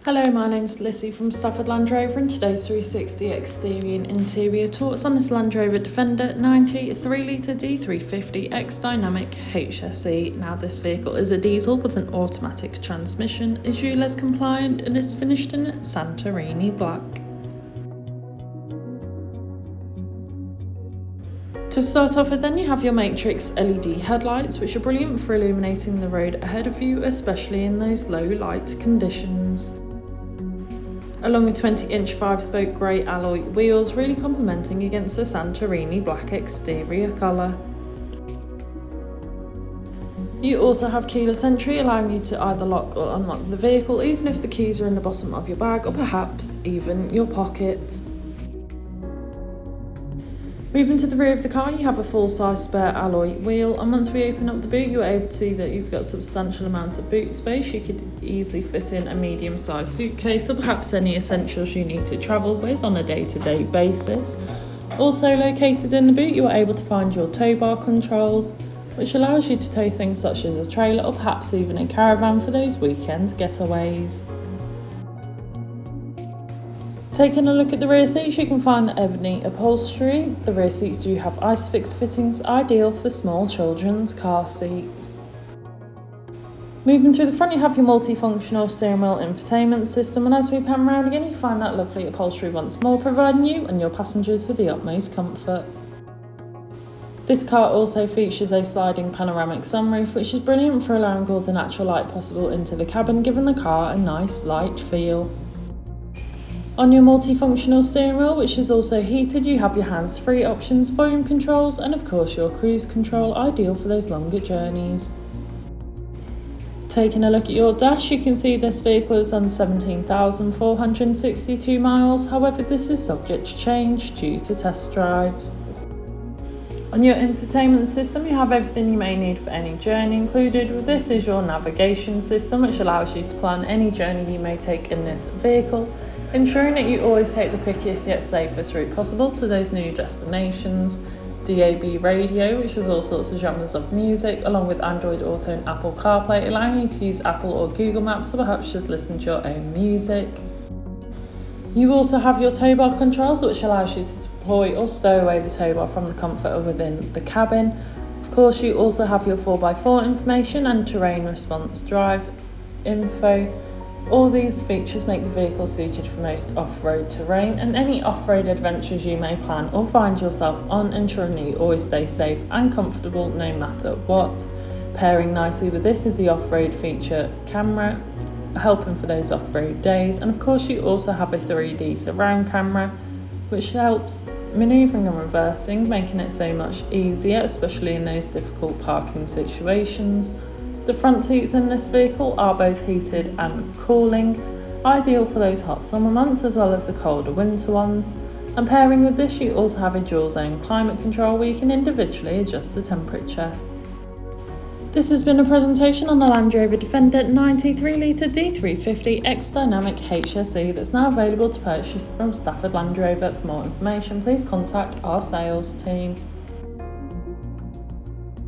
Hello, my name's Lissy from Stafford Land Rover, and today's 360 exterior and interior tours on this Land Rover Defender 90 3.0 D350 X-Dynamic HSE. Now, this vehicle is a diesel with an automatic transmission, is ULEZ compliant, and is finished in Santorini black. To start off with, then you have your Matrix LED headlights, which are brilliant for illuminating the road ahead of you, especially in those low light conditions. Along with 20-inch 5-spoke grey alloy wheels, really complementing against the Santorini black exterior colour. You also have keyless entry, allowing you to either lock or unlock the vehicle, even if the keys are in the bottom of your bag or perhaps even your pocket. Moving to the rear of the car, you have a full-size spare alloy wheel, and once we open up the boot, you're able to see that you've got a substantial amount of boot space. You could easily fit in a medium-sized suitcase or perhaps any essentials you need to travel with on a day-to-day basis. Also located in the boot, you are able to find your tow bar controls, which allows you to tow things such as a trailer or perhaps even a caravan for those weekend getaways. Taking a look at the rear seats, you can find ebony upholstery. The rear seats do have ISOFIX fittings, ideal for small children's car seats. Moving through the front, you have your multifunctional steering wheel infotainment system, and as we pan around again, you find that lovely upholstery once more, providing you and your passengers with the utmost comfort. This car also features a sliding panoramic sunroof, which is brilliant for allowing all the natural light possible into the cabin, giving the car a nice light feel. On your multifunctional steering wheel, which is also heated, you have your hands-free options, volume controls, and of course your cruise control, ideal for those longer journeys. Taking a look at your dash, you can see this vehicle is on 17,462 miles, however this is subject to change due to test drives. On your infotainment system, you have everything you may need for any journey. Included with this is your navigation system, which allows you to plan any journey you may take in this vehicle, ensuring that you always take the quickest yet safest route possible to those new destinations. DAB radio, which has all sorts of genres of music, along with Android Auto and Apple CarPlay, allowing you to use Apple or Google Maps or perhaps just listen to your own music. You also have your tow bar controls, which allows you to deploy or stow away the tow bar from the comfort of within the cabin. Of course, you also have your 4x4 information and terrain response drive info. All these features make the vehicle suited for most off-road terrain and any off-road adventures you may plan or find yourself on, ensuring that you always stay safe and comfortable no matter what. Pairing nicely with this is the off-road feature camera, helping for those off-road days, and of course you also have a 3D surround camera, which helps manoeuvring and reversing, making it so much easier, especially in those difficult parking situations. The front seats in this vehicle are both heated and cooling, ideal for those hot summer months as well as the colder winter ones. And pairing with this, you also have a dual zone climate control where you can individually adjust the temperature. This has been a presentation on the Land Rover Defender 90 3.0 D350 X-Dynamic HSE that's now available to purchase from Stafford Land Rover. For more information, please contact our sales team.